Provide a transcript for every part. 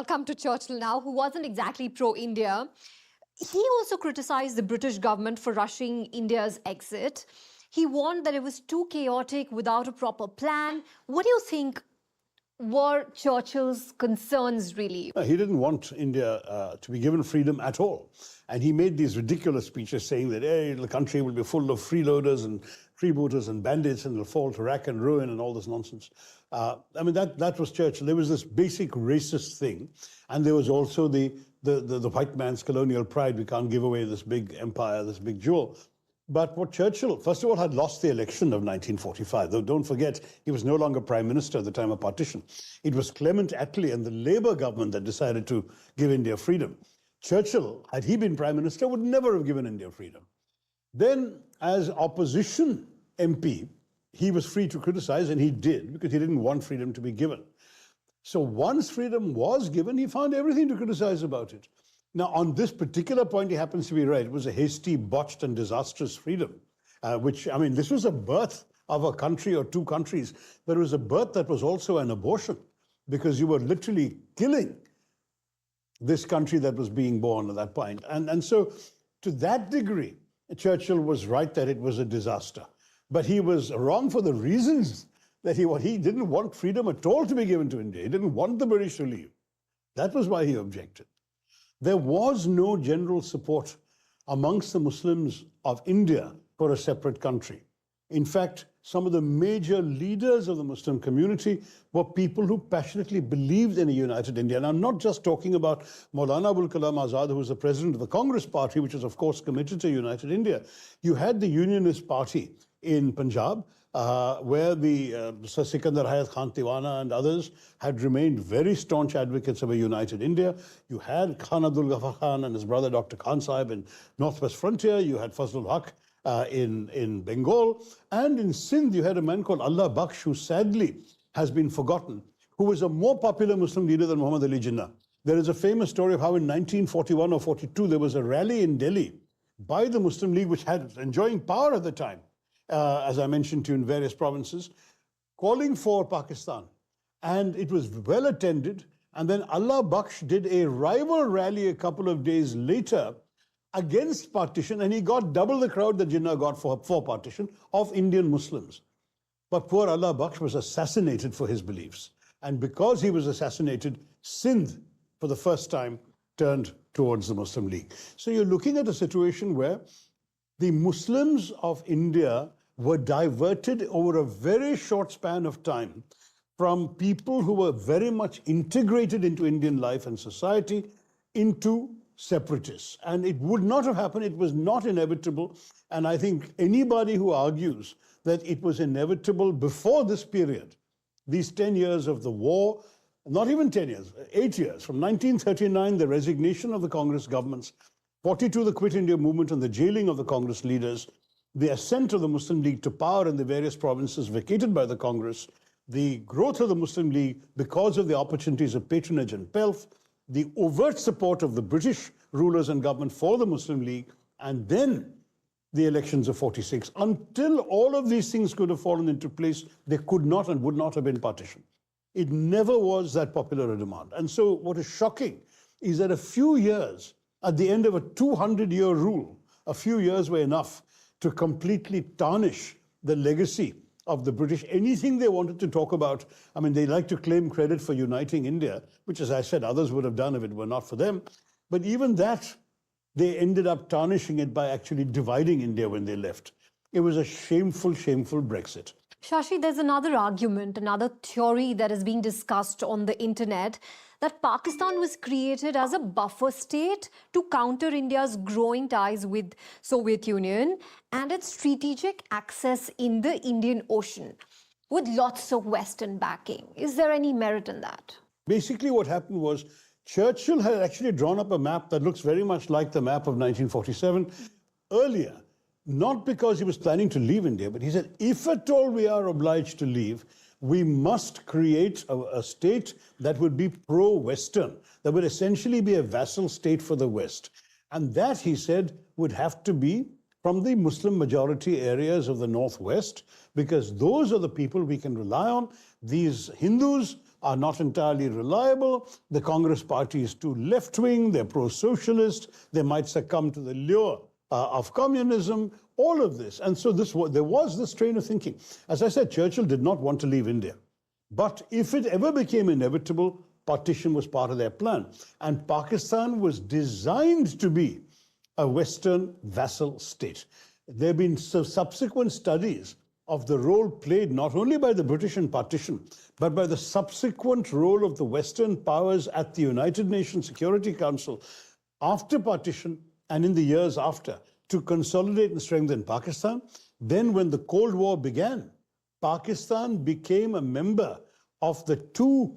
I'll come to Churchill now, who wasn't exactly pro-India. He also criticized the British government for rushing India's exit. He warned that it was too chaotic without a proper plan. What do you think were Churchill's concerns, really? He didn't want India to be given freedom at all. And he made these ridiculous speeches saying that hey, the country will be full of freeloaders and freebooters and bandits and it'll fall to rack and ruin and all this nonsense. I mean, that was Churchill. There was this basic racist thing. And there was also the white man's colonial pride. We can't give away this big empire, this big jewel. But what Churchill, first of all, had lost the election of 1945, though don't forget, he was no longer prime minister at the time of partition. It was Clement Attlee and the Labour government that decided to give India freedom. Churchill, had he been prime minister, would never have given India freedom. Then, as opposition MP, he was free to criticize, and he did, because he didn't want freedom to be given. So once freedom was given, he found everything to criticize about it. Now, on this particular point, he happens to be right. It was a hasty, botched, and disastrous freedom, which, I mean, this was a birth of a country or two countries, but it was a birth that was also an abortion, because you were literally killing this country that was being born at that point. And so, to that degree, Churchill was right that it was a disaster. But he was wrong for the reasons that he didn't want freedom at all to be given to India. He didn't want the British to leave. That was why he objected. There was no general support amongst the Muslims of India for a separate country. In fact, some of the major leaders of the Muslim community were people who passionately believed in a united India. And I'm not just talking about Maulana Abul Kalam Azad, who was the president of the Congress party, which is, of course, committed to united India. You had the Unionist Party in Punjab, where the Sir Sikandar Hayat Khan Tiwana and others had remained very staunch advocates of a united India. You had Khan Abdul Ghaffar Khan and his brother Dr. Khan Sahib in Northwest Frontier. You had Fazlul Haq in Bengal. And in Sindh, you had a man called Allah Bakhsh, who sadly has been forgotten, who was a more popular Muslim leader than Muhammad Ali Jinnah. There is a famous story of how in 1941 or 42, there was a rally in Delhi by the Muslim League, which had enjoying power at the time, as I mentioned to you, in various provinces, calling for Pakistan. And it was well attended. And then Allah Bakhsh did a rival rally a couple of days later against partition, and he got double the crowd that Jinnah got for partition of Indian Muslims. But poor Allah Bakhsh was assassinated for his beliefs. And because he was assassinated, Sindh, for the first time, turned towards the Muslim League. So you're looking at a situation where the Muslims of India were diverted over a very short span of time from people who were very much integrated into Indian life and society into separatists. And it would not have happened. It was not inevitable. And I think anybody who argues that it was inevitable before this period, these 10 years of the war, not even 10 years, 8 years, from 1939, the resignation of the Congress governments, 42, the Quit India movement and the jailing of the Congress leaders, the ascent of the Muslim League to power in the various provinces vacated by the Congress, the growth of the Muslim League because of the opportunities of patronage and pelf, the overt support of the British rulers and government for the Muslim League, and then the elections of 46. Until all of these things could have fallen into place, there could not and would not have been partition. It never was that popular a demand. And so what is shocking is that a few years, at the end of a 200-year rule, a few years were enough to completely tarnish the legacy of the British. Anything they wanted to talk about, I mean, they like to claim credit for uniting India, which, as I said, others would have done if it were not for them. But even that, they ended up tarnishing it by actually dividing India when they left. It was a shameful, shameful Brexit. Shashi, there's another argument, another theory that is being discussed on the internet, that Pakistan was created as a buffer state to counter India's growing ties with Soviet Union and its strategic access in the Indian Ocean, with lots of Western backing. Is there any merit in that? Basically, what happened was Churchill had actually drawn up a map that looks very much like the map of 1947 earlier. Not because he was planning to leave India, but he said, if at all we are obliged to leave, we must create a state that would be pro-Western, that would essentially be a vassal state for the West. And that, he said, would have to be from the Muslim majority areas of the Northwest, because those are the people we can rely on. These Hindus are not entirely reliable. The Congress party is too left-wing, they're pro-socialist, they might succumb to the lure of communism, all of this. And so there was this train of thinking. As I said, Churchill did not want to leave India. But if it ever became inevitable, partition was part of their plan. And Pakistan was designed to be a Western vassal state. There have been subsequent studies of the role played not only by the British in partition, but by the subsequent role of the Western powers at the United Nations Security Council after partition and in the years after to consolidate and strengthen Pakistan. Then when the Cold War began, Pakistan became a member of the two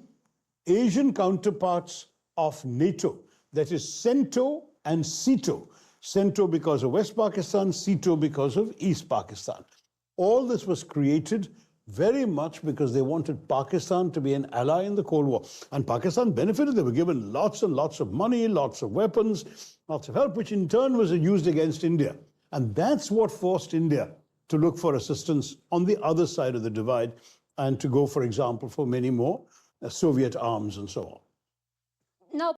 Asian counterparts of NATO, that is CENTO and CETO. CENTO because of West Pakistan, CETO because of East Pakistan. All this was created very much because they wanted Pakistan to be an ally in the Cold War. And Pakistan benefited. They were given lots and lots of money, lots of weapons, lots of help, which in turn was used against India. And that's what forced India to look for assistance on the other side of the divide and to go, for example, for many more Soviet arms and so on. Now,